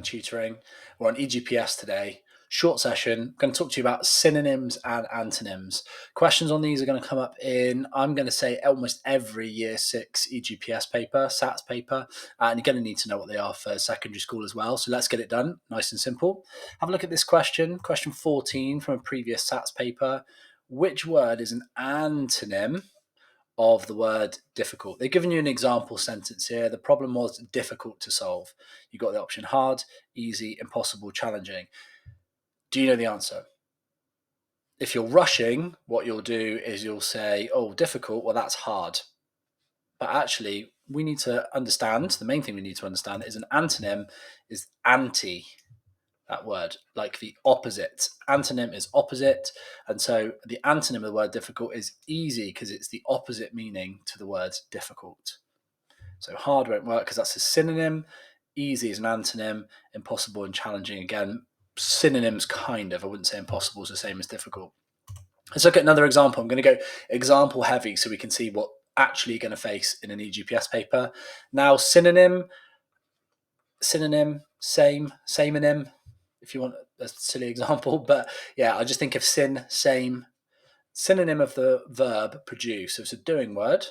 online tutoring. We're on EGPS today. Short session. I'm going to talk to you about synonyms and antonyms. Questions on these are going to come up in, I'm going to say, almost every year 6 EGPS paper, SATs paper, and you're going to need to know what they are for secondary school as well. So let's get it done, nice and simple. Have a look at this question 14 from a previous SATs paper. Which word is an antonym of the word difficult? They've given you an example sentence here. The problem was difficult to solve. You got the option hard, easy, impossible, challenging. Do you know the answer? If you're rushing, what you'll do is you'll say, oh, difficult, well, that's hard. But actually, we need to understand, the main thing we need to understand is an antonym is anti, that word, like the opposite. Antonym is opposite. And so the antonym of the word difficult is easy because it's the opposite meaning to the word difficult. So hard won't work because that's a synonym. Easy is an antonym. Impossible and challenging, again, synonyms kind of. I wouldn't say impossible is the same as difficult. Let's look at another example. I'm going to go example heavy so we can see what actually you're going to face in an EGPS paper. Now, synonym, same, samenim, if you want a silly example. But yeah, I just think of same, synonym of the verb produce. So it's a doing word,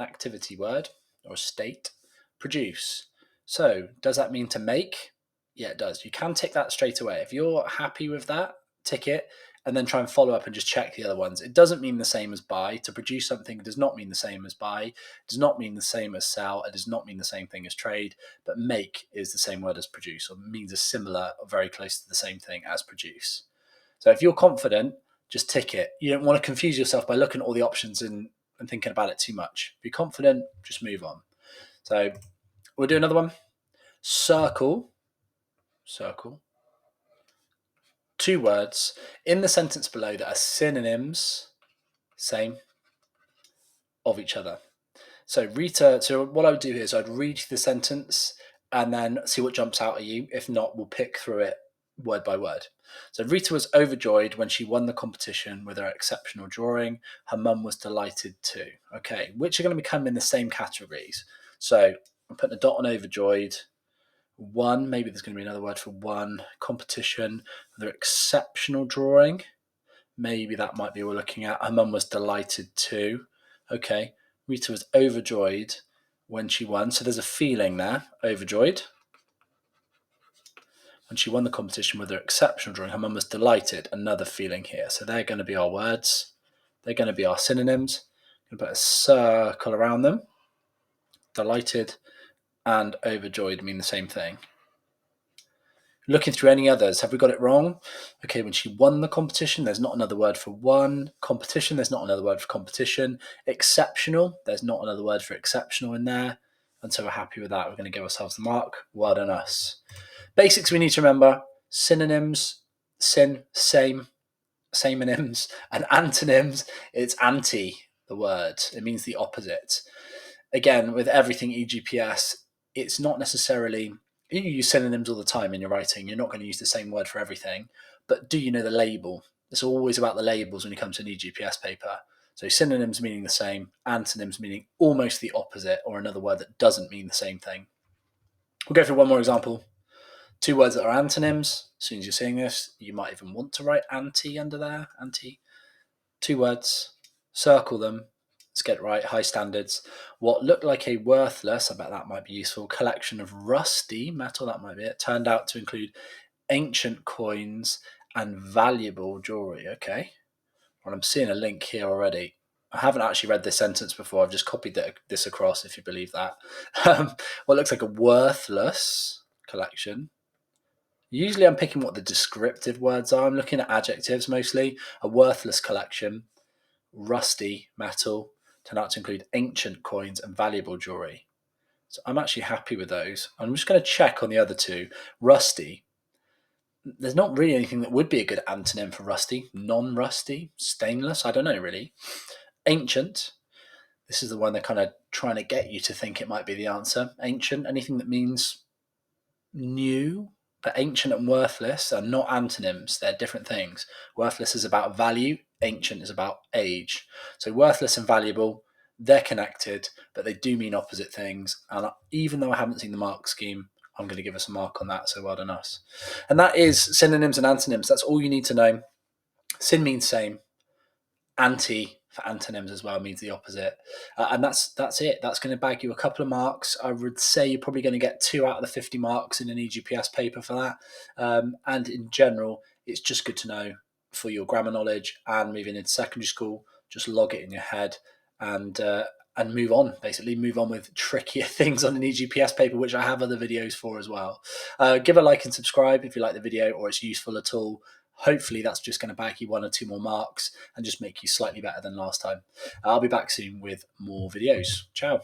activity word, or state, produce. So does that mean to make? Yeah, it does. You can tick that straight away. If you're happy with that, tick it, and then try and follow up and just check the other ones. It doesn't mean the same as buy. To produce something does not mean the same as buy. It does not mean the same as sell. It does not mean the same thing as trade. But make is the same word as produce, or means a similar or very close to the same thing as produce. So if you're confident, just tick it. You don't want to confuse yourself by looking at all the options and thinking about it too much. Be confident, just move on. So we'll do another one. Circle. 2 words in the sentence below that are synonyms, same, of each other. So Rita, so what I would do here is I'd read the sentence and then see what jumps out at you. If not, we'll pick through it word by word. So Rita was overjoyed when she won the competition with her exceptional drawing. Her mum was delighted too. Okay, which are going to become in the same categories. So I'm putting a dot on overjoyed. One, maybe there's going to be another word for one. Competition, their exceptional drawing. Maybe that might be what we're looking at. Her mum was delighted too. Okay, Rita was overjoyed when she won. So there's a feeling there, overjoyed. When she won the competition with her exceptional drawing, her mum was delighted. Another feeling here. So they're going to be our words. They're going to be our synonyms. I'm going to put a circle around them. Delighted and overjoyed mean the same thing. Looking through any others, have we got it wrong? Okay, when she won the competition, there's not another word for won. Competition, there's not another word for competition. Exceptional, there's not another word for exceptional in there. And so we're happy with that. We're going to give ourselves the mark. Well done us. Basics we need to remember. Synonyms, same, samonyms, and antonyms, it's anti, the word. It means the opposite. Again, with everything EGPS, it's not necessarily, you use synonyms all the time in your writing. You're not going to use the same word for everything. But do you know the label? It's always about the labels when you come to an EGPS paper. So synonyms meaning the same, antonyms meaning almost the opposite, or another word that doesn't mean the same thing. We'll go through one more example. 2 words that are antonyms. As soon as you're seeing this, you might even want to write anti under there. Anti. 2 words. Circle them. Let's get it right. High standards. What looked like a worthless, I bet that might be useful, collection of rusty metal, that might be it, turned out to include ancient coins and valuable jewelry. Okay. Well, I'm seeing a link here already. I haven't actually read this sentence before. I've just copied this across, if you believe that. What looks like a worthless collection. Usually I'm picking what the descriptive words are. I'm looking at adjectives mostly. A worthless collection, rusty metal, turned out to include ancient coins and valuable jewelry. So I'm actually happy with those. I'm just going to check on the other 2. Rusty. There's not really anything that would be a good antonym for rusty. Non-rusty, stainless, I don't know really. Ancient. This is the one they're kind of trying to get you to think it might be the answer. Ancient, anything that means new. But ancient and worthless are not antonyms. They're different things. Worthless is about value. Ancient is about age. So worthless and valuable, they're connected, but they do mean opposite things. And even though I haven't seen the mark scheme, I'm going to give us a mark on that, so well done us. And that is synonyms and antonyms. That's all you need to know. Syn means same. Anti for antonyms as well means the opposite, and that's it. That's going to bag you a couple of marks. I would say you're probably going to get 2 out of the 50 marks in an EGPS paper for that. And in general, it's just good to know for your grammar knowledge, and moving into secondary school, just log it in your head and move on. Basically, move on with trickier things on an EGPS paper, which I have other videos for as well. Give a like and subscribe if you like the video or it's useful at all. Hopefully that's just going to bag you 1 or 2 more marks and just make you slightly better than last time. I'll be back soon with more videos. Ciao.